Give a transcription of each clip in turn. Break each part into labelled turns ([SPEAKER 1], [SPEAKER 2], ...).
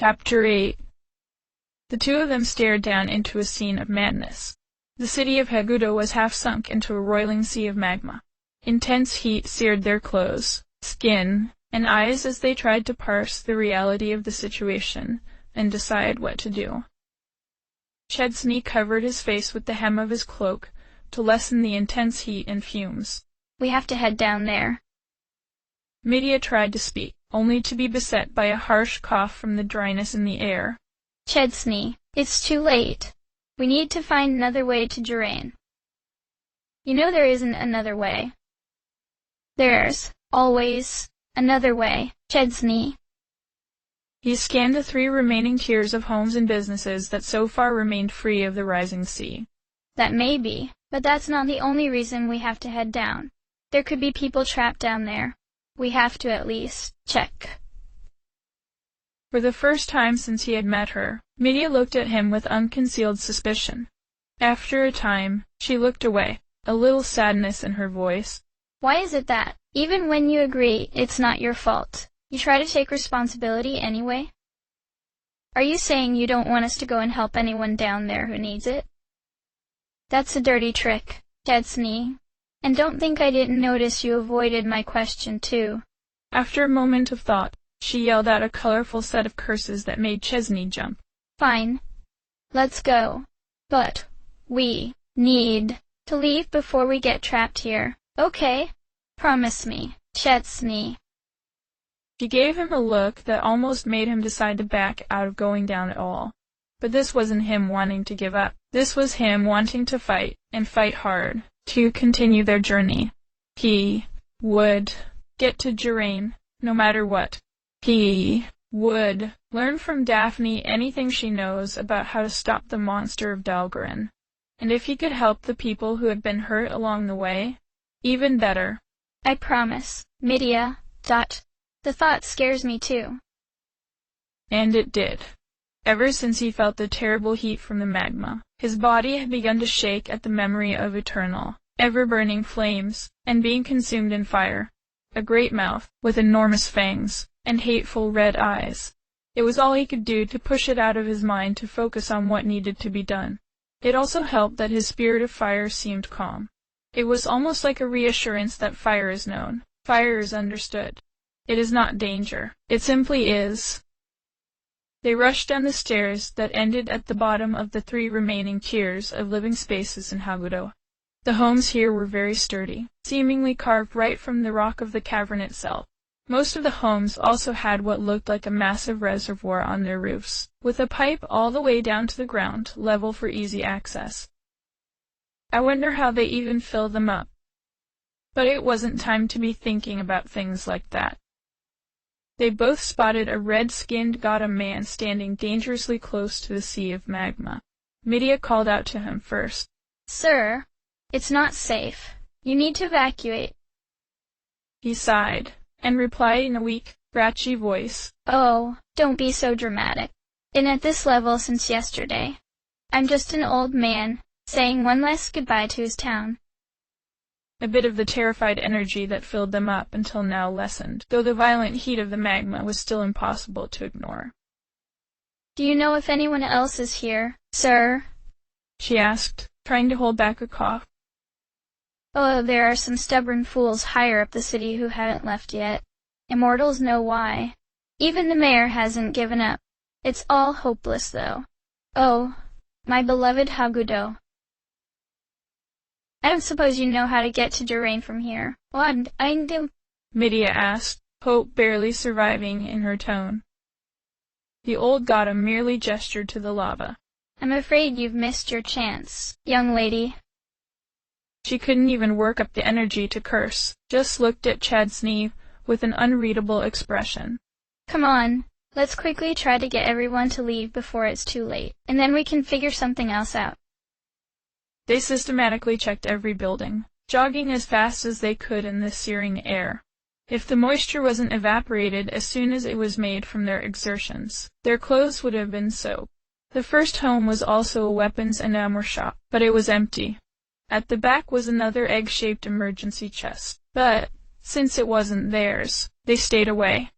[SPEAKER 1] Chapter 8. The two of them stared down into a scene of madness. The city of Hagudo was half sunk into a roiling sea of magma. Intense heat seared their clothes, skin, and eyes as they tried to parse the reality of the situation and decide what to do. Chesney covered his face with the hem of his cloak to lessen the intense heat and fumes.
[SPEAKER 2] We have to head down there.
[SPEAKER 1] Medea tried to speak, only to be beset by a harsh cough from the dryness in the air.
[SPEAKER 2] Chesney, it's too late. We need to find another way to Jurain. You know there isn't another way. There's always another way, Chesney.
[SPEAKER 1] He scanned the 3 remaining tiers of homes and businesses that so far remained free of the rising sea.
[SPEAKER 2] That may be, but that's not the only reason we have to head down. There could be people trapped down there. We have to at least check.
[SPEAKER 1] For the first time since he had met her, Medea looked at him with unconcealed suspicion. After a time, she looked away, a little sadness in her voice.
[SPEAKER 2] Why is it that, even when you agree it's not your fault, you try to take responsibility anyway? Are you saying you don't want us to go and help anyone down there who needs it? That's a dirty trick, Chesney. And don't think I didn't notice you avoided my question too.
[SPEAKER 1] After a moment of thought, she yelled out a colorful set of curses that made Chesney jump.
[SPEAKER 2] Fine. Let's go. But we need to leave before we get trapped here, okay? Promise me, Chesney.
[SPEAKER 1] She gave him a look that almost made him decide to back out of going down at all. But this wasn't him wanting to give up. This was him wanting to fight, and fight hard, to continue their journey. He would get to Jurain, no matter what. He would learn from Daphne anything she knows about how to stop the monster of Dalgarin. And if he could help the people who had been hurt along the way, even better.
[SPEAKER 2] I promise, Medea. The thought scares me too.
[SPEAKER 1] And it did. Ever since he felt the terrible heat from the magma, his body had begun to shake at the memory of eternal, ever-burning flames, and being consumed in fire. A great mouth, with enormous fangs, and hateful red eyes. It was all he could do to push it out of his mind to focus on what needed to be done. It also helped that his spirit of fire seemed calm. It was almost like a reassurance that fire is known, fire is understood. It is not danger, it simply is. They rushed down the stairs that ended at the bottom of the 3 remaining tiers of living spaces in Hagudo. The homes here were very sturdy, seemingly carved right from the rock of the cavern itself. Most of the homes also had what looked like a massive reservoir on their roofs, with a pipe all the way down to the ground, level for easy access. I wonder how they even fill them up. But it wasn't time to be thinking about things like that. They both spotted a red-skinned Gauta man standing dangerously close to the sea of magma. Medea called out to him first.
[SPEAKER 2] Sir, it's not safe. You need to evacuate.
[SPEAKER 1] He sighed, and replied in a weak, scratchy voice.
[SPEAKER 2] Oh, don't be so dramatic. Been at this level since yesterday. I'm just an old man, saying one last goodbye to his town.
[SPEAKER 1] A bit of the terrified energy that filled them up until now lessened, though the violent heat of the magma was still impossible to ignore.
[SPEAKER 2] Do you know if anyone else is here, sir?
[SPEAKER 1] She asked, trying to hold back a cough.
[SPEAKER 2] Oh, there are some stubborn fools higher up the city who haven't left yet. Immortals know why. Even the mayor hasn't given up. It's all hopeless, though. Oh, my beloved Hagudo. I don't suppose you know how to get to Jurain from here. What I do?
[SPEAKER 1] Medea asked, hope barely surviving in her tone. The old Gauta merely gestured to the lava.
[SPEAKER 2] I'm afraid you've missed your chance, young lady.
[SPEAKER 1] She couldn't even work up the energy to curse, just looked at Chesney with an unreadable expression.
[SPEAKER 2] Come on, let's quickly try to get everyone to leave before it's too late, and then we can figure something else out.
[SPEAKER 1] They systematically checked every building, jogging as fast as they could in the searing air. If the moisture wasn't evaporated as soon as it was made from their exertions, their clothes would have been soaked. The first home was also a weapons and armor shop, but it was empty. At the back was another egg-shaped emergency chest, but, since it wasn't theirs, they stayed away.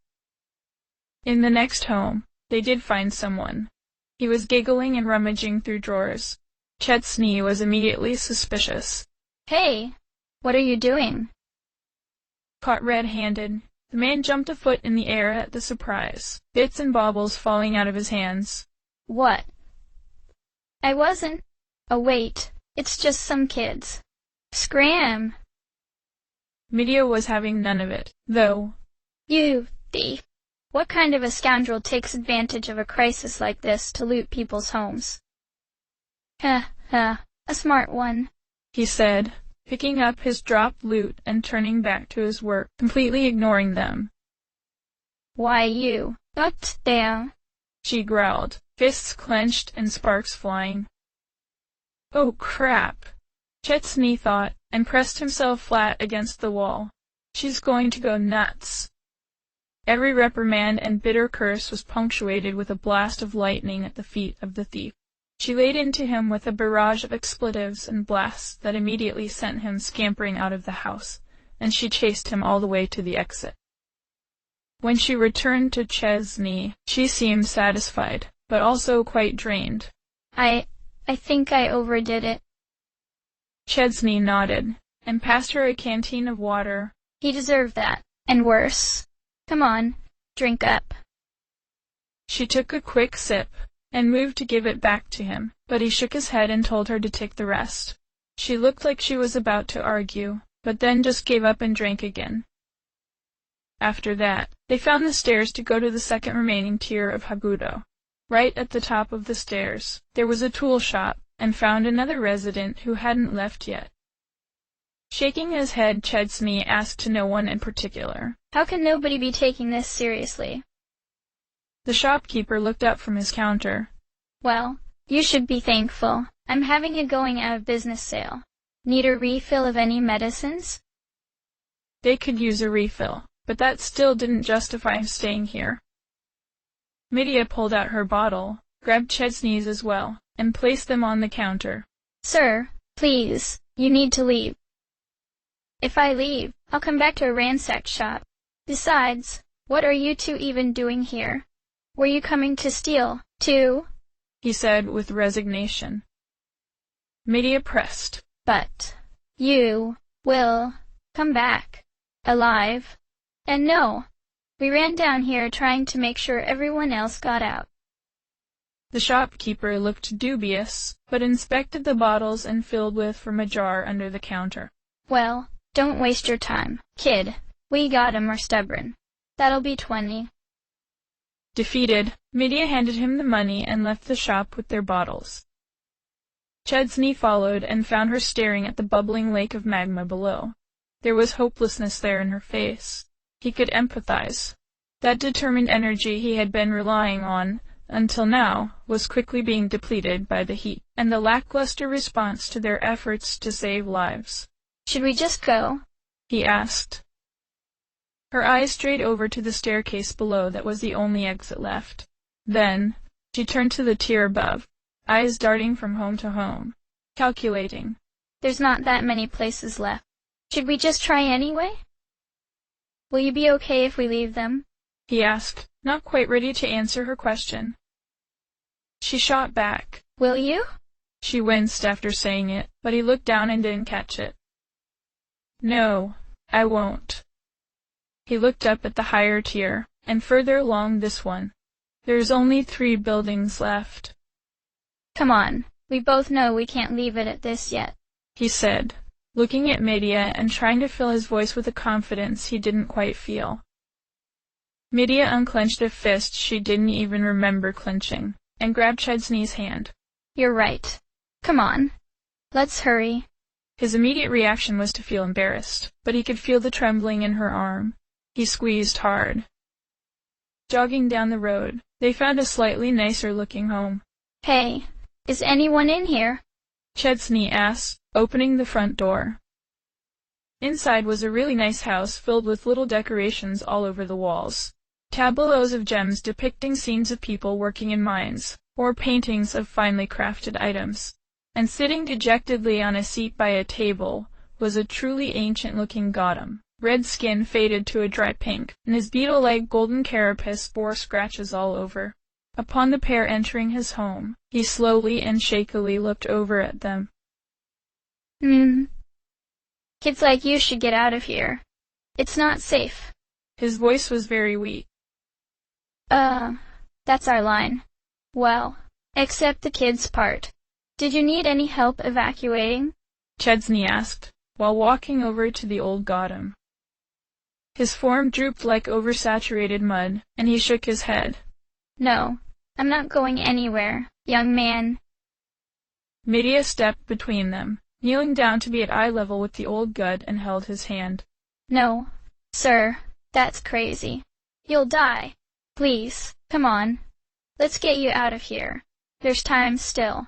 [SPEAKER 1] In the next home, they did find someone. He was giggling and rummaging through drawers. Chesney was immediately suspicious.
[SPEAKER 2] Hey, what are you doing?
[SPEAKER 1] Caught red-handed, the man jumped a foot in the air at the surprise, bits and baubles falling out of his hands.
[SPEAKER 2] What? I wasn't. Oh wait, it's just some kids. Scram!
[SPEAKER 1] Medea was having none of it, though.
[SPEAKER 2] You thief! What kind of a scoundrel takes advantage of a crisis like this to loot people's homes? A smart one,
[SPEAKER 1] he said, picking up his dropped loot and turning back to his work, completely ignoring them.
[SPEAKER 2] Why you, up down,
[SPEAKER 1] she growled, fists clenched and sparks flying. Oh crap, Chesney thought, and pressed himself flat against the wall. She's going to go nuts. Every reprimand and bitter curse was punctuated with a blast of lightning at the feet of the thief. She laid into him with a barrage of expletives and blasts that immediately sent him scampering out of the house, and she chased him all the way to the exit. When she returned to Chesney, she seemed satisfied, but also quite drained.
[SPEAKER 2] I think I overdid it.
[SPEAKER 1] Chesney nodded, and passed her a canteen of water.
[SPEAKER 2] He deserved that, and worse. Come on, drink up.
[SPEAKER 1] She took a quick sip, and moved to give it back to him, but he shook his head and told her to take the rest. She looked like she was about to argue, but then just gave up and drank again. After that, they found the stairs to go to the second remaining tier of Hagudo. Right at the top of the stairs, there was a tool shop, and found another resident who hadn't left yet. Shaking his head, Chesney asked to no one in particular.
[SPEAKER 2] How can nobody be taking this seriously?
[SPEAKER 1] The shopkeeper looked up from his counter.
[SPEAKER 2] Well, you should be thankful. I'm having a going out of business sale. Need a refill of any medicines?
[SPEAKER 1] They could use a refill, but that still didn't justify him staying here. Medea pulled out her bottle, grabbed Chesney's as well, and placed them on the counter.
[SPEAKER 2] Sir, please, you need to leave. If I leave, I'll come back to a ransacked shop. Besides, what are you two even doing here? Were you coming to steal, too?
[SPEAKER 1] He said with resignation. Medea pressed.
[SPEAKER 2] But you will come back, alive. And no, we ran down here trying to make sure everyone else got out.
[SPEAKER 1] The shopkeeper looked dubious, but inspected the bottles and filled with from a jar under the counter.
[SPEAKER 2] Well, don't waste your time, kid. We got 'em or stubborn. That'll be 20.
[SPEAKER 1] Defeated, Medea handed him the money and left the shop with their bottles. Chesney followed and found her staring at the bubbling lake of magma below. There was hopelessness there in her face. He could empathize. That determined energy he had been relying on, until now, was quickly being depleted by the heat, and the lackluster response to their efforts to save lives.
[SPEAKER 2] Should we just go?
[SPEAKER 1] He asked. Her eyes strayed over to the staircase below that was the only exit left. Then, she turned to the tier above, eyes darting from home to home, calculating.
[SPEAKER 2] There's not that many places left. Should we just try anyway? Will you be okay if we leave them?
[SPEAKER 1] He asked, not quite ready to answer her question. She shot back.
[SPEAKER 2] Will you?
[SPEAKER 1] She winced after saying it, but he looked down and didn't catch it. No, I won't. He looked up at the higher tier, and further along this one. There's only 3 buildings left.
[SPEAKER 2] Come on, we both know we can't leave it at this yet,
[SPEAKER 1] he said, looking at Medea and trying to fill his voice with a confidence he didn't quite feel. Medea unclenched a fist she didn't even remember clenching, and grabbed Chesney's hand.
[SPEAKER 2] You're right. Come on. Let's hurry.
[SPEAKER 1] His immediate reaction was to feel embarrassed, but he could feel the trembling in her arm. He squeezed hard. Jogging down the road, they found a slightly nicer-looking home.
[SPEAKER 2] Hey, is anyone in here?
[SPEAKER 1] Chesney asked, opening the front door. Inside was a really nice house filled with little decorations all over the walls. Tableaus of gems depicting scenes of people working in mines, or paintings of finely crafted items. And sitting dejectedly on a seat by a table was a truly ancient-looking Gotham. Red skin faded to a dry pink, and his beetle-like golden carapace bore scratches all over. Upon the pair entering his home, he slowly and shakily looked over at them.
[SPEAKER 2] Kids like you should get out of here. It's not safe.
[SPEAKER 1] His voice was very weak.
[SPEAKER 2] That's our line. Well, except the kids part. Did you need any help evacuating?
[SPEAKER 1] Chesney asked, while walking over to the old Gotham. His form drooped like oversaturated mud, and he shook his head.
[SPEAKER 2] No, I'm not going anywhere, young man.
[SPEAKER 1] Medea stepped between them, kneeling down to be at eye level with the old god, and held his hand.
[SPEAKER 2] No, sir, that's crazy. You'll die. Please, come on. Let's get you out of here. There's time still.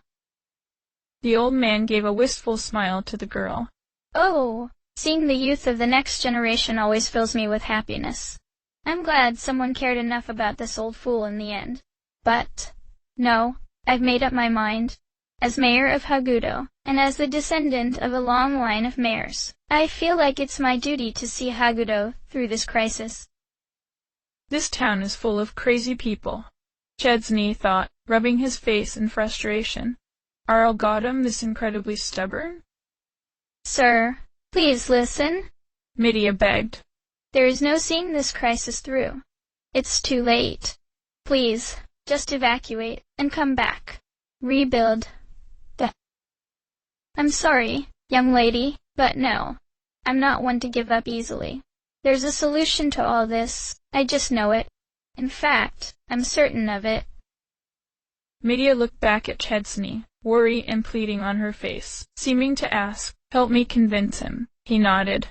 [SPEAKER 1] The old man gave a wistful smile to the girl.
[SPEAKER 2] Oh, seeing the youth of the next generation always fills me with happiness. I'm glad someone cared enough about this old fool in the end. But, no, I've made up my mind. As mayor of Hagudo, and as the descendant of a long line of mayors, I feel like it's my duty to see Hagudo through this crisis.
[SPEAKER 1] This town is full of crazy people, Chesney thought, rubbing his face in frustration. Are all Gotham this incredibly stubborn?
[SPEAKER 2] Sir, please listen,
[SPEAKER 1] Medea begged.
[SPEAKER 2] There is no seeing this crisis through. It's too late. Please, just evacuate and come back. Rebuild. I'm sorry, young lady, but no. I'm not one to give up easily. There's a solution to all this. I just know it. In fact, I'm certain of it.
[SPEAKER 1] Medea looked back at Chesney, worry and pleading on her face, seeming to ask, "Help me convince him." He nodded.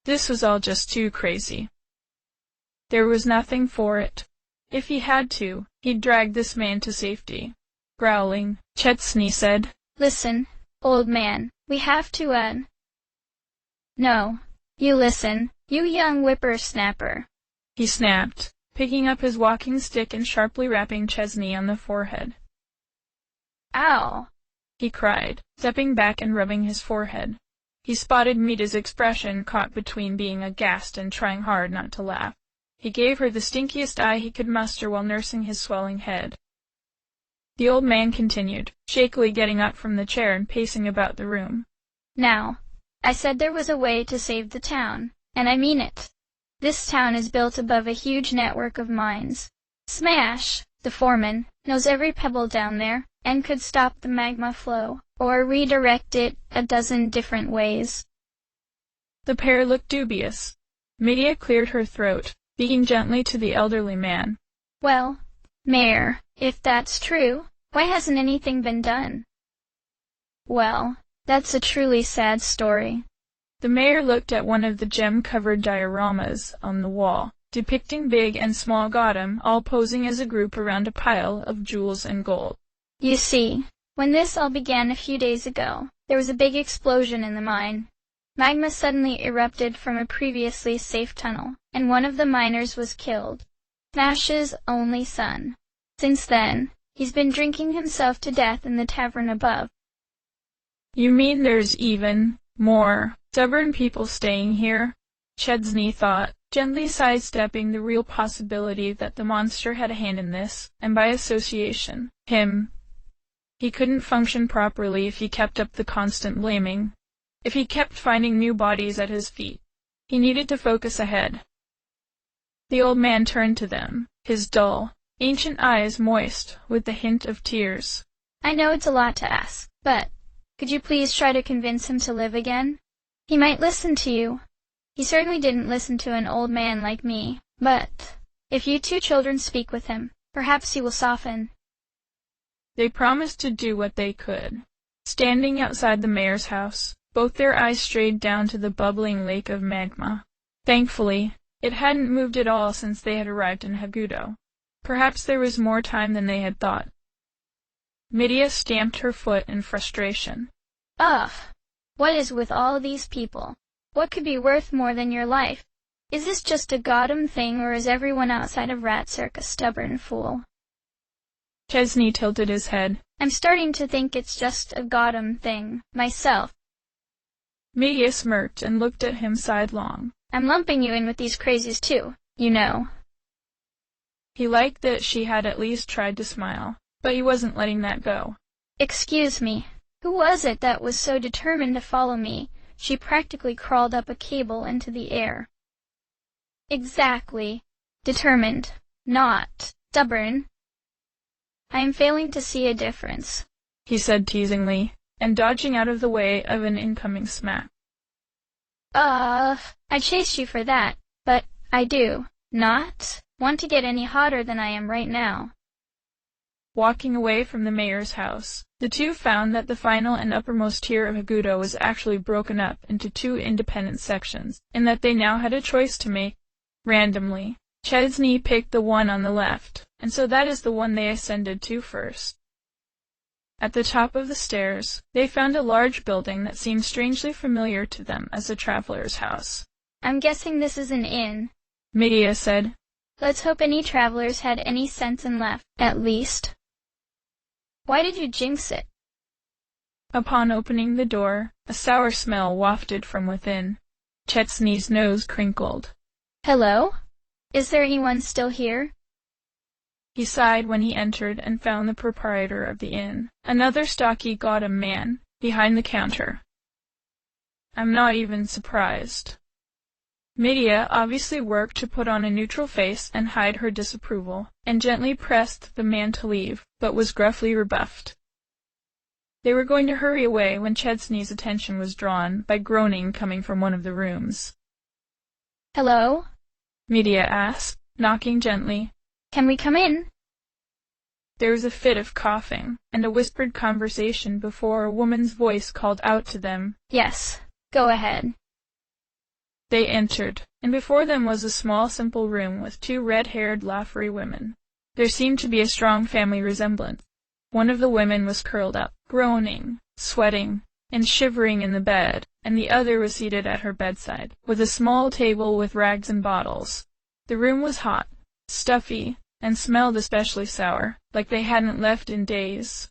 [SPEAKER 1] This was all just too crazy. There was nothing for it. If he had to, he'd drag this man to safety. Growling, Chesney said,
[SPEAKER 2] Listen, old man, we have to, No, you listen, you young whippersnapper.
[SPEAKER 1] He snapped, picking up his walking stick and sharply rapping Chesney on the forehead.
[SPEAKER 2] Ow!
[SPEAKER 1] He cried, stepping back and rubbing his forehead. He spotted Meda's expression caught between being aghast and trying hard not to laugh. He gave her the stinkiest eye he could muster while nursing his swelling head. The old man continued, shakily getting up from the chair and pacing about the room.
[SPEAKER 2] Now, I said there was a way to save the town, and I mean it. This town is built above a huge network of mines. Smash, the foreman, knows every pebble down there, and could stop the magma flow, or redirect it a dozen different ways.
[SPEAKER 1] The pair looked dubious. Medea cleared her throat, speaking gently to the elderly man.
[SPEAKER 2] Well, Mayor, if that's true, why hasn't anything been done? Well, that's a truly sad story.
[SPEAKER 1] The mayor looked at one of the gem-covered dioramas on the wall, depicting big and small Gotham all posing as a group around a pile of jewels and gold.
[SPEAKER 2] You see, when this all began a few days ago, there was a big explosion in the mine. Magma suddenly erupted from a previously safe tunnel, and one of the miners was killed. Smash's only son. Since then, he's been drinking himself to death in the tavern above.
[SPEAKER 1] You mean there's even more stubborn people staying here? Chesney thought, gently sidestepping the real possibility that the monster had a hand in this, and by association, him. He couldn't function properly if he kept up the constant blaming. If he kept finding new bodies at his feet. He needed to focus ahead. The old man turned to them, his dull, ancient eyes moist with the hint of tears.
[SPEAKER 2] I know it's a lot to ask, but could you please try to convince him to live again? He might listen to you. He certainly didn't listen to an old man like me, but if you two children speak with him, perhaps he will soften.
[SPEAKER 1] They promised to do what they could. Standing outside the mayor's house, both their eyes strayed down to the bubbling lake of magma. Thankfully, it hadn't moved at all since they had arrived in Hagudo. Perhaps there was more time than they had thought. Medea stamped her foot in frustration.
[SPEAKER 2] Ugh! What is with all these people? What could be worth more than your life? Is this just a Gotham thing, or is everyone outside of Rat Cirque a stubborn fool?
[SPEAKER 1] Chesney tilted his head.
[SPEAKER 2] I'm starting to think it's just a Gotham thing, myself.
[SPEAKER 1] Medea smirked and looked at him sidelong.
[SPEAKER 2] I'm lumping you in with these crazies too, you know.
[SPEAKER 1] He liked that she had at least tried to smile, but he wasn't letting that go.
[SPEAKER 2] Excuse me, who was it that was so determined to follow me? She practically crawled up a cable into the air. Exactly. Determined, not stubborn. I am failing to see a difference,
[SPEAKER 1] he said teasingly, and dodging out of the way of an incoming smack.
[SPEAKER 2] I chased you for that, but I do not want to get any hotter than I am right now.
[SPEAKER 1] Walking away from the mayor's house, the two found that the final and uppermost tier of Hagudo was actually broken up into two independent sections, and that they now had a choice to make. Randomly, Chesney picked the one on the left, and so that is the one they ascended to first. At the top of the stairs, they found a large building that seemed strangely familiar to them as the traveler's house.
[SPEAKER 2] I'm guessing this is an inn,
[SPEAKER 1] Medea said.
[SPEAKER 2] Let's hope any travelers had any sense and left, at least. Why did you jinx it?
[SPEAKER 1] Upon opening the door, a sour smell wafted from within. Chesney's nose crinkled.
[SPEAKER 2] Hello? Is there anyone still here?
[SPEAKER 1] He sighed when he entered and found the proprietor of the inn, another stocky gaunt man, behind the counter. I'm not even surprised. Medea obviously worked to put on a neutral face and hide her disapproval, and gently pressed the man to leave, but was gruffly rebuffed. They were going to hurry away when Chesney's attention was drawn by groaning coming from one of the rooms.
[SPEAKER 2] Hello?
[SPEAKER 1] Medea asked, knocking gently.
[SPEAKER 2] Can we come in?
[SPEAKER 1] There was a fit of coughing, and a whispered conversation before a woman's voice called out to them.
[SPEAKER 2] Yes, go ahead.
[SPEAKER 1] They entered, and before them was a small, simple room with two red-haired Laffery women. There seemed to be a strong family resemblance. One of the women was curled up, groaning, sweating, and shivering in the bed, and the other was seated at her bedside, with a small table with rags and bottles. The room was hot, stuffy, and smelled especially sour, like they hadn't left in days.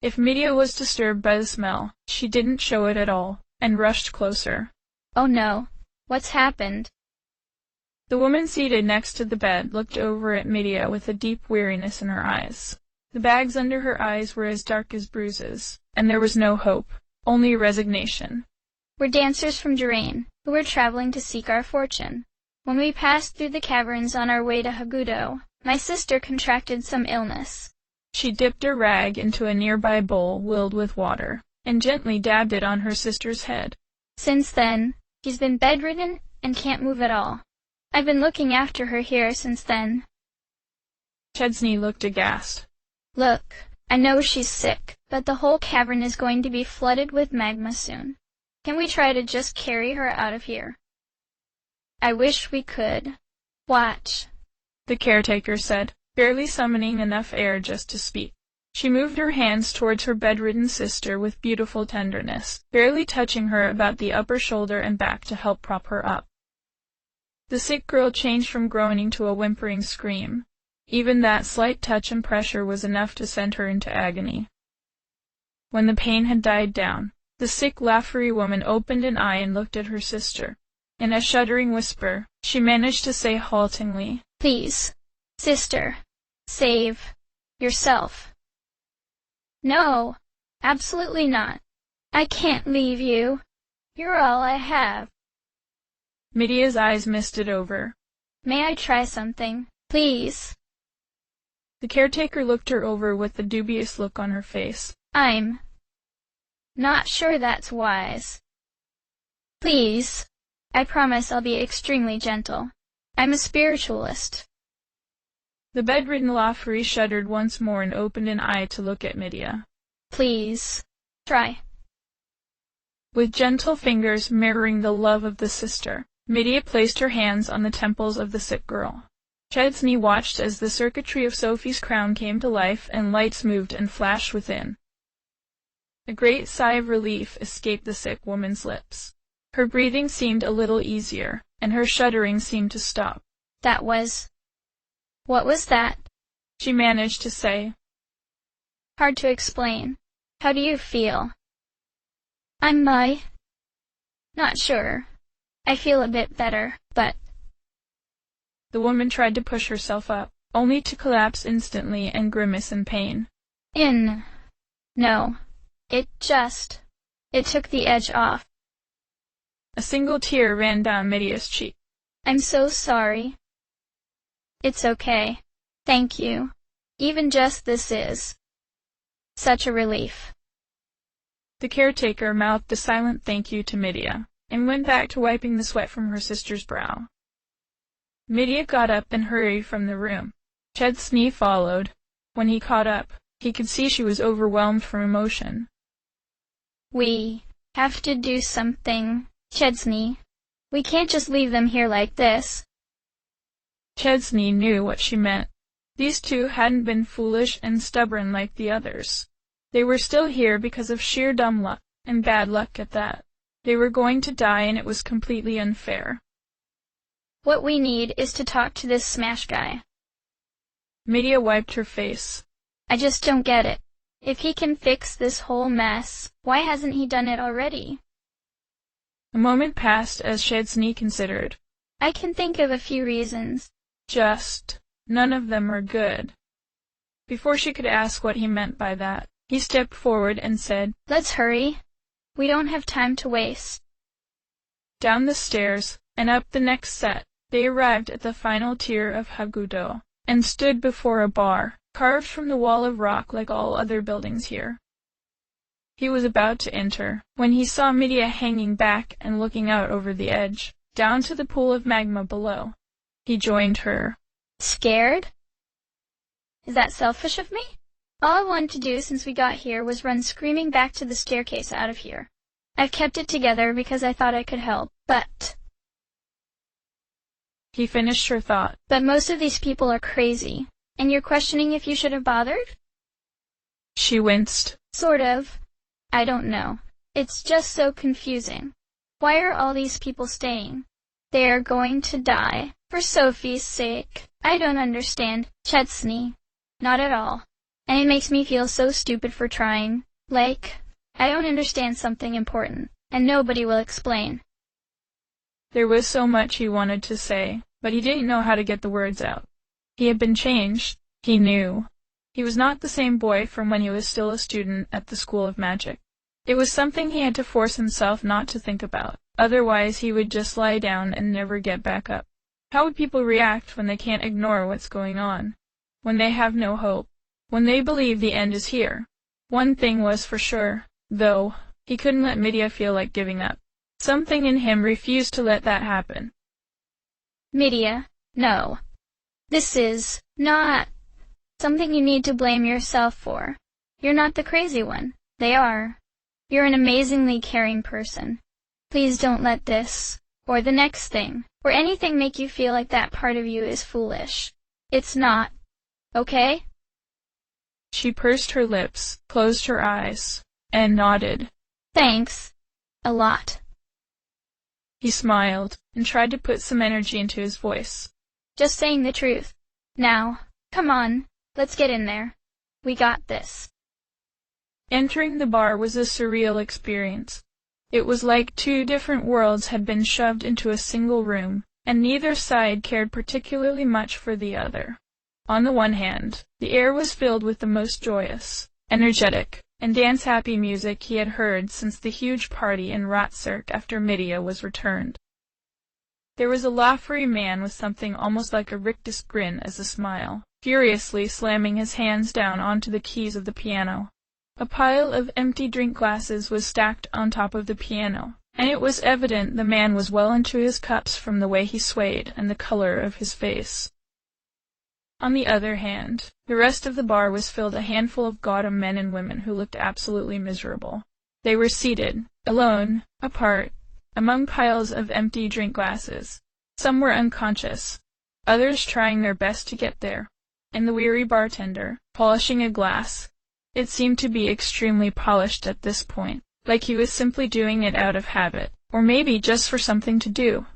[SPEAKER 1] If Medea was disturbed by the smell, she didn't show it at all, and rushed closer.
[SPEAKER 2] Oh no, what's happened?
[SPEAKER 1] The woman seated next to the bed looked over at Medea with a deep weariness in her eyes. The bags under her eyes were as dark as bruises, and there was no hope, only resignation.
[SPEAKER 2] We're dancers from Durain, who were traveling to seek our fortune. When we passed through the caverns on our way to Hagudo, my sister contracted some illness.
[SPEAKER 1] She dipped a rag into a nearby bowl filled with water, and gently dabbed it on her sister's head.
[SPEAKER 2] Since then, she's been bedridden and can't move at all. I've been looking after her here since then.
[SPEAKER 1] Chesney looked aghast.
[SPEAKER 2] Look, I know she's sick, but the whole cavern is going to be flooded with magma soon. Can we try to just carry her out of here? I wish we could. Watch,
[SPEAKER 1] the caretaker said, barely summoning enough air just to speak. She moved her hands towards her bedridden sister with beautiful tenderness, barely touching her about the upper shoulder and back to help prop her up. The sick girl changed from groaning to a whimpering scream. Even that slight touch and pressure was enough to send her into agony. When the pain had died down, the sick Laffery woman opened an eye and looked at her sister. In a shuddering whisper, she managed to say haltingly,
[SPEAKER 2] Please, sister, save yourself. No, absolutely not. I can't leave you. You're all I have.
[SPEAKER 1] Medea's eyes misted over.
[SPEAKER 2] May I try something, please?
[SPEAKER 1] The caretaker looked her over with a dubious look on her face.
[SPEAKER 2] I'm not sure that's wise. Please, I promise I'll be extremely gentle. I'm a spiritualist.
[SPEAKER 1] The bedridden Laffery shuddered once more and opened an eye to look at Medea.
[SPEAKER 2] Please, try.
[SPEAKER 1] With gentle fingers mirroring the love of the sister, Medea placed her hands on the temples of the sick girl. Chesney watched as the circuitry of Sophie's crown came to life and lights moved and flashed within. A great sigh of relief escaped the sick woman's lips. Her breathing seemed a little easier, and her shuddering seemed to stop.
[SPEAKER 2] What was that?
[SPEAKER 1] She managed to say.
[SPEAKER 2] Hard to explain. How do you feel? I'm not sure. I feel a bit better, but
[SPEAKER 1] The woman tried to push herself up, only to collapse instantly and grimace in pain.
[SPEAKER 2] No. It took the edge off.
[SPEAKER 1] A single tear ran down Midia's cheek.
[SPEAKER 2] I'm so sorry. It's okay. Thank you. Even just this is such a relief.
[SPEAKER 1] The caretaker mouthed a silent thank you to Midia, and went back to wiping the sweat from her sister's brow. Midia got up and hurried from the room. Chesney followed. When he caught up, he could see she was overwhelmed from emotion.
[SPEAKER 2] We have to do something, Chesney. We can't just leave them here like this.
[SPEAKER 1] Chesney knew what she meant. These two hadn't been foolish and stubborn like the others. They were still here because of sheer dumb luck, and bad luck at that. They were going to die, and it was completely unfair.
[SPEAKER 2] What we need is to talk to this Smash guy.
[SPEAKER 1] Midia wiped her face.
[SPEAKER 2] I just don't get it. If he can fix this whole mess, why hasn't he done it already?
[SPEAKER 1] A moment passed as Chesney considered.
[SPEAKER 2] I can think of a few reasons.
[SPEAKER 1] None of them are good. Before she could ask what he meant by that, he stepped forward and said,
[SPEAKER 2] Let's hurry. We don't have time to waste.
[SPEAKER 1] Down the stairs, and up the next set, they arrived at the final tier of Hagudo, and stood before a bar, carved from the wall of rock like all other buildings here. He was about to enter, when he saw Midia hanging back and looking out over the edge, down to the pool of magma below. He joined her.
[SPEAKER 2] Scared? Is that selfish of me? All I wanted to do since we got here was run screaming back to the staircase out of here. I've kept it together because I thought I could help, but...
[SPEAKER 1] He finished her thought.
[SPEAKER 2] But most of these people are crazy, and you're questioning if you should have bothered?
[SPEAKER 1] She winced.
[SPEAKER 2] Sort of. I don't know. It's just so confusing. Why are all these people staying? They are going to die. For Sophie's sake. I don't understand, Chesney. Not at all. And it makes me feel so stupid for trying. Like, I don't understand something important, and nobody will explain.
[SPEAKER 1] There was so much he wanted to say, but he didn't know how to get the words out. He had been changed, he knew. He was not the same boy from when he was still a student at the School of Magic. It was something he had to force himself not to think about, otherwise he would just lie down and never get back up. How would people react when they can't ignore what's going on? When they have no hope? When they believe the end is here? One thing was for sure, though, he couldn't let Midia feel like giving up. Something in him refused to let that happen.
[SPEAKER 2] Midia, no. This is not something you need to blame yourself for. You're not the crazy one. They are. You're an amazingly caring person. Please don't let this, or the next thing, or anything make you feel like that part of you is foolish. It's not. Okay?
[SPEAKER 1] She pursed her lips, closed her eyes, and nodded.
[SPEAKER 2] Thanks. A lot.
[SPEAKER 1] He smiled, and tried to put some energy into his voice.
[SPEAKER 2] Just saying the truth. Now, come on, let's get in there. We got this.
[SPEAKER 1] Entering the bar was a surreal experience. It was like two different worlds had been shoved into a single room, and neither side cared particularly much for the other. On the one hand, the air was filled with the most joyous, energetic, and dance-happy music he had heard since the huge party in Rotzerk after Midia was returned. There was a laughery man with something almost like a rictus grin as a smile, furiously slamming his hands down onto the keys of the piano. A pile of empty drink glasses was stacked on top of the piano, and it was evident the man was well into his cups from the way he swayed and the color of his face. On the other hand, the rest of the bar was filled a handful of gaudy men and women who looked absolutely miserable. They were seated, alone, apart, among piles of empty drink glasses. Some were unconscious, others trying their best to get there, and the weary bartender, polishing a glass. It seemed to be extremely polished at this point, like he was simply doing it out of habit, or maybe just for something to do.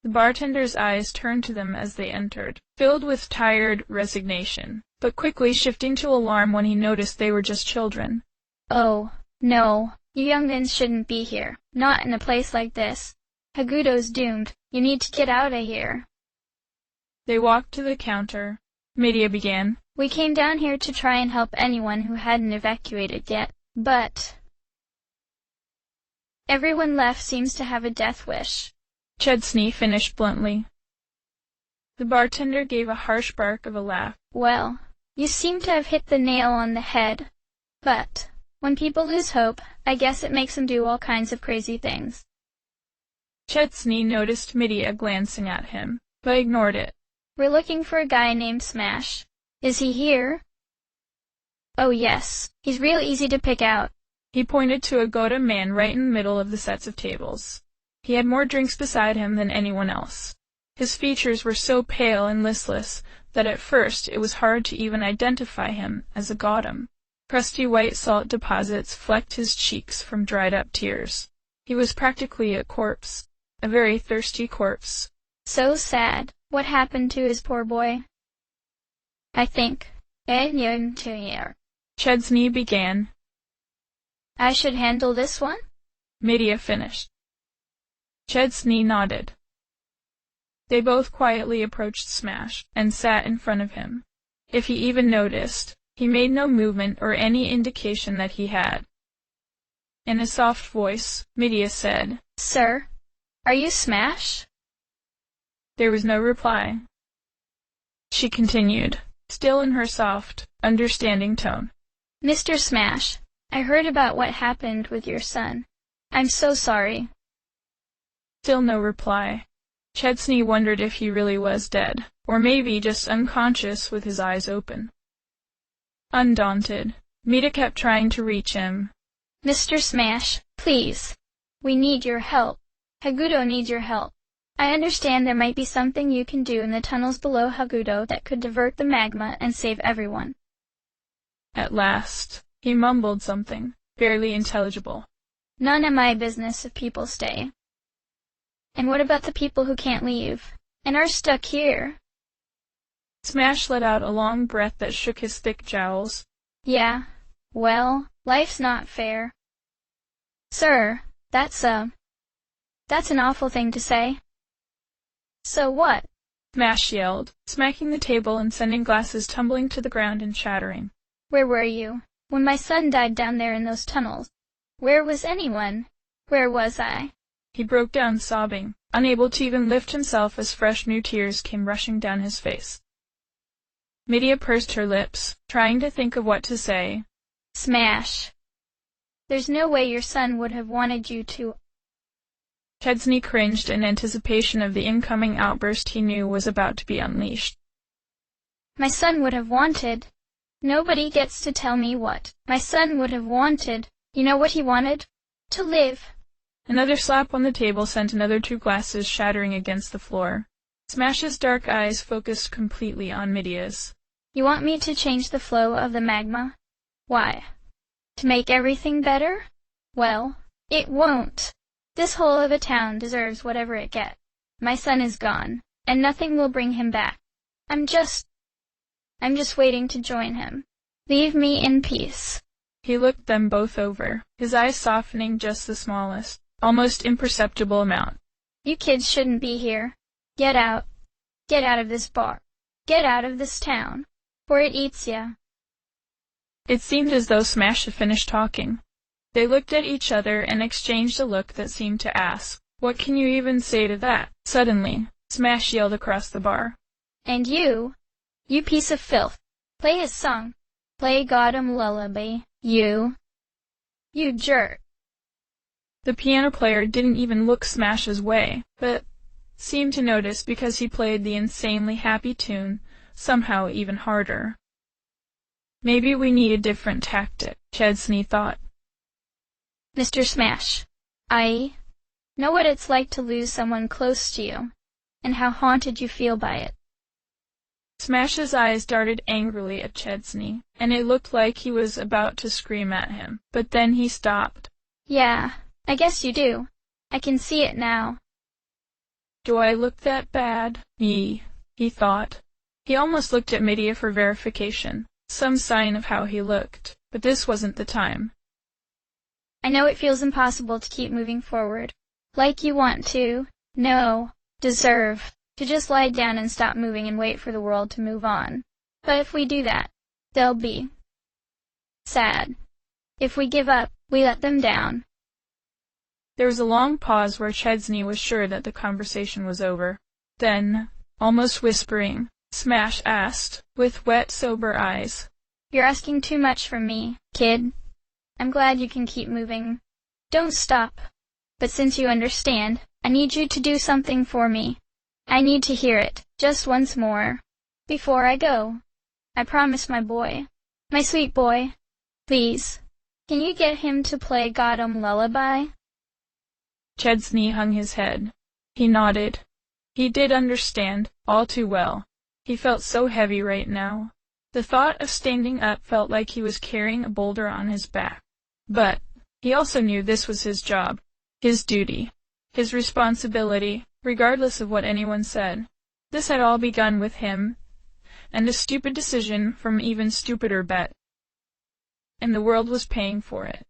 [SPEAKER 1] The bartender's eyes turned to them as they entered, filled with tired resignation, but quickly shifting to alarm when he noticed they were just children.
[SPEAKER 2] Oh, no, you young'uns shouldn't be here, not in a place like this. Hagudo's doomed, you need to get out of here.
[SPEAKER 1] They walked to the counter. Medea began.
[SPEAKER 2] We came down here to try and help anyone who hadn't evacuated yet, but everyone left seems to have a death wish.
[SPEAKER 1] Chesney finished bluntly. The bartender gave a harsh bark of a laugh.
[SPEAKER 2] Well, you seem to have hit the nail on the head. But when people lose hope, I guess it makes them do all kinds of crazy things.
[SPEAKER 1] Chesney noticed Medea glancing at him, but ignored it.
[SPEAKER 2] We're looking for a guy named Smash. Is he here? Oh yes, he's real easy to pick out.
[SPEAKER 1] He pointed to a Gouda man right in the middle of the sets of tables. He had more drinks beside him than anyone else. His features were so pale and listless that at first it was hard to even identify him as a Gotham. Crusty white salt deposits flecked his cheeks from dried-up tears. He was practically a corpse, a very thirsty corpse.
[SPEAKER 2] So sad. What happened to his poor boy? I think.
[SPEAKER 1] Chesney began.
[SPEAKER 2] I should handle this one?
[SPEAKER 1] Medea finished. Chesney nodded. They both quietly approached Smash and sat in front of him. If he even noticed, he made no movement or any indication that he had. In a soft voice, Medea said,
[SPEAKER 2] Sir, are you Smash?
[SPEAKER 1] There was no reply. She continued, still in her soft, understanding tone.
[SPEAKER 2] Mr. Smash, I heard about what happened with your son. I'm so sorry.
[SPEAKER 1] Still no reply. Chesney wondered if he really was dead, or maybe just unconscious with his eyes open. Undaunted, Medea kept trying to reach him.
[SPEAKER 2] Mr. Smash, please. We need your help. Hagudo needs your help. I understand there might be something you can do in the tunnels below Hagudo that could divert the magma and save everyone.
[SPEAKER 1] At last, he mumbled something, barely intelligible.
[SPEAKER 2] None of my business if people stay. And what about the people who can't leave, and are stuck here?
[SPEAKER 1] Smash let out a long breath that shook his thick jowls.
[SPEAKER 2] Yeah, well, life's not fair. Sir, that's an awful thing to say. So what?
[SPEAKER 1] Smash yelled, smacking the table and sending glasses tumbling to the ground and shattering.
[SPEAKER 2] Where were you when my son died down there in those tunnels? Where was anyone? Where was I?
[SPEAKER 1] He broke down sobbing, unable to even lift himself as fresh new tears came rushing down his face. Medea pursed her lips, trying to think of what to say.
[SPEAKER 2] Smash. There's no way your son would have wanted you to.
[SPEAKER 1] Chesney cringed in anticipation of the incoming outburst he knew was about to be unleashed.
[SPEAKER 2] My son would have wanted. Nobody gets to tell me what. My son would have wanted. You know what he wanted? To live.
[SPEAKER 1] Another slap on the table sent another two glasses shattering against the floor. Smash's dark eyes focused completely on Medea's.
[SPEAKER 2] You want me to change the flow of the magma? Why? To make everything better? Well, it won't. This whole of a town deserves whatever it gets. My son is gone, and nothing will bring him back. I'm just waiting to join him. Leave me in peace.
[SPEAKER 1] He looked them both over, his eyes softening just the smallest, almost imperceptible amount.
[SPEAKER 2] You kids shouldn't be here. Get out. Get out of this bar. Get out of this town, or it eats ya.
[SPEAKER 1] It seemed as though Smash had finished talking. They looked at each other and exchanged a look that seemed to ask, what can you even say to that? Suddenly, Smash yelled across the bar.
[SPEAKER 2] And you piece of filth, play his song. Play Gotham Lullaby, you jerk.
[SPEAKER 1] The piano player didn't even look Smash's way, but seemed to notice because he played the insanely happy tune, somehow even harder. Maybe we need a different tactic, Chesney thought.
[SPEAKER 2] Mr. Smash, I know what it's like to lose someone close to you, and how haunted you feel by it.
[SPEAKER 1] Smash's eyes darted angrily at Chesney, and it looked like he was about to scream at him, but then he stopped.
[SPEAKER 2] Yeah, I guess you do. I can see it now.
[SPEAKER 1] Do I look that bad? He thought. He almost looked at Medea for verification, some sign of how he looked, but this wasn't the time.
[SPEAKER 2] I know it feels impossible to keep moving forward, like you want to, no, deserve. to just lie down and stop moving and wait for the world to move on. But if we do that, they'll be sad. If we give up, we let them down.
[SPEAKER 1] There was a long pause where Chesney was sure that the conversation was over. Then, almost whispering, Smash asked, with wet, sober eyes,
[SPEAKER 2] "You're asking too much from me, kid. I'm glad you can keep moving. Don't stop. But since you understand, I need you to do something for me. I need to hear it, just once more, before I go. I promise, my boy. My sweet boy. Please, can you get him to play Gotham Lullaby?"
[SPEAKER 1] Chesney hung his head. He nodded. He did understand, all too well. He felt so heavy right now. The thought of standing up felt like he was carrying a boulder on his back. But he also knew this was his job, his duty, his responsibility, regardless of what anyone said. This had all begun with him, and a stupid decision from even stupider bet. And the world was paying for it.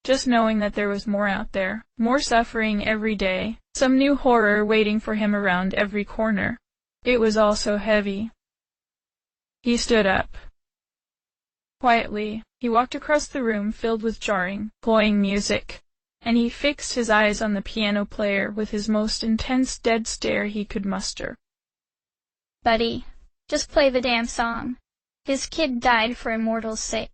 [SPEAKER 1] Just knowing that there was more out there, more suffering every day, some new horror waiting for him around every corner. It was all so heavy. He stood up. Quietly, he walked across the room filled with jarring, cloying music, and he fixed his eyes on the piano player with his most intense dead stare he could muster.
[SPEAKER 2] "Buddy, just play the damn song. His kid died for Immortal's sake."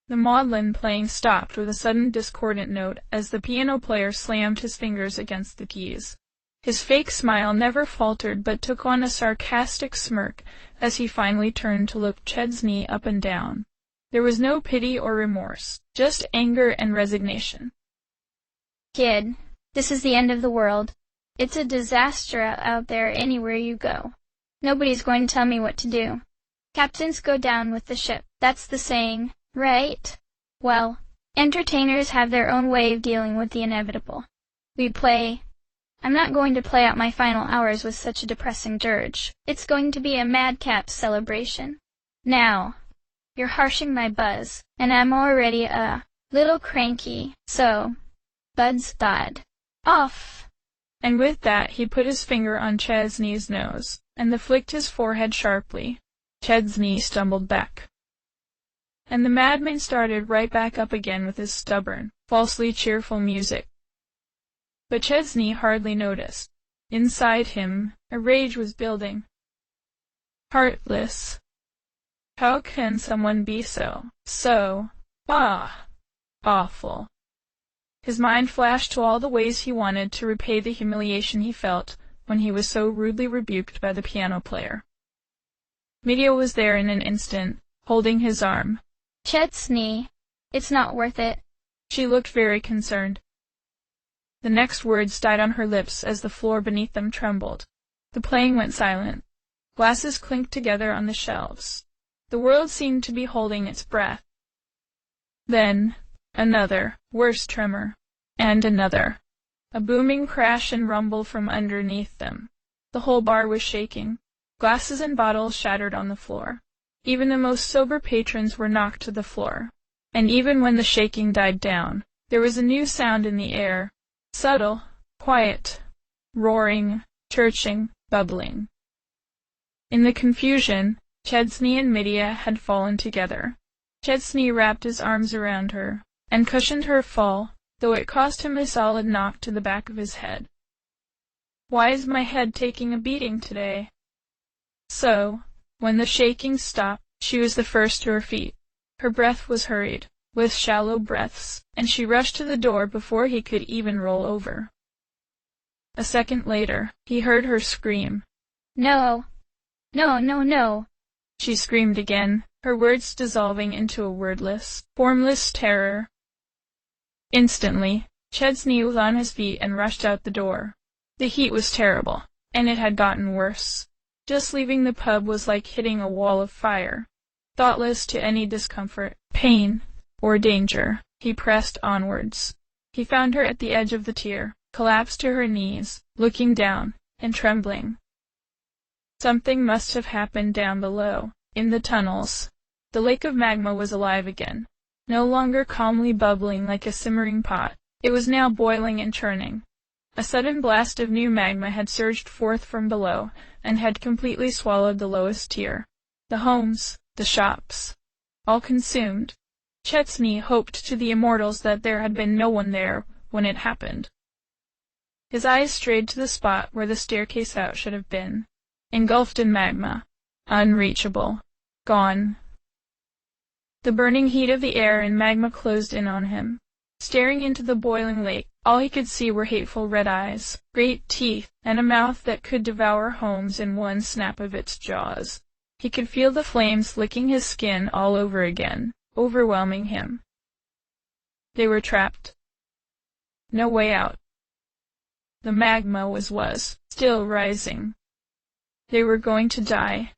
[SPEAKER 1] The maudlin playing stopped with a sudden discordant note as the piano player slammed his fingers against the keys. His fake smile never faltered but took on a sarcastic smirk as he finally turned to look Chesney up and down. There was no pity or remorse, just anger and resignation.
[SPEAKER 2] "Kid, this is the end of the world. It's a disaster out there anywhere you go. Nobody's going to tell me what to do. Captains go down with the ship, that's the saying, right? Well, entertainers have their own way of dealing with the inevitable. We play. I'm not going to play out my final hours with such a depressing dirge. It's going to be a madcap celebration. Now, you're harshing my buzz, and I'm already a little cranky, so, Bud's thud. Off!"
[SPEAKER 1] And with that he put his finger on Chesney's nose, and flicked his forehead sharply. Chesney stumbled back. And the madman started right back up again with his stubborn, falsely cheerful music. But Chesney hardly noticed. Inside him, a rage was building. Heartless. How can someone be so awful? His mind flashed to all the ways he wanted to repay the humiliation he felt when he was so rudely rebuked by the piano player. Medea was there in an instant, holding his arm.
[SPEAKER 2] "Chesney, it's not worth it."
[SPEAKER 1] She looked very concerned. The next words died on her lips as the floor beneath them trembled. The playing went silent. Glasses clinked together on the shelves. The world seemed to be holding its breath. Then, another, worse tremor. And another. A booming crash and rumble from underneath them. The whole bar was shaking. Glasses and bottles shattered on the floor. Even the most sober patrons were knocked to the floor. And even when the shaking died down, there was a new sound in the air. Subtle, quiet, roaring, churching, bubbling. In the confusion, Chesney and Medea had fallen together. Chesney wrapped his arms around her, and cushioned her fall, though it cost him a solid knock to the back of his head. "Why is my head taking a beating today?" So, when the shaking stopped, she was the first to her feet. Her breath was hurried, with shallow breaths, and she rushed to the door before he could even roll over. A second later, he heard her scream.
[SPEAKER 2] "No! No, no, no!"
[SPEAKER 1] She screamed again, her words dissolving into a wordless, formless terror. Instantly, Chesney was on his feet and rushed out the door. The heat was terrible, and it had gotten worse. Just leaving the pub was like hitting a wall of fire. Thoughtless to any discomfort, pain, or danger, he pressed onwards. He found her at the edge of the tier, collapsed to her knees, looking down, and trembling. Something must have happened down below, in the tunnels. The lake of magma was alive again, no longer calmly bubbling like a simmering pot. It was now boiling and churning. A sudden blast of new magma had surged forth from below, and had completely swallowed the lowest tier. The homes, the shops, all consumed. Chetsney hoped to the immortals that there had been no one there when it happened. His eyes strayed to the spot where the staircase out should have been. Engulfed in magma. Unreachable. Gone. The burning heat of the air and magma closed in on him. Staring into the boiling lake, all he could see were hateful red eyes, great teeth, and a mouth that could devour homes in one snap of its jaws. He could feel the flames licking his skin all over again, overwhelming him. They were trapped. No way out. The magma was still rising. They were going to die.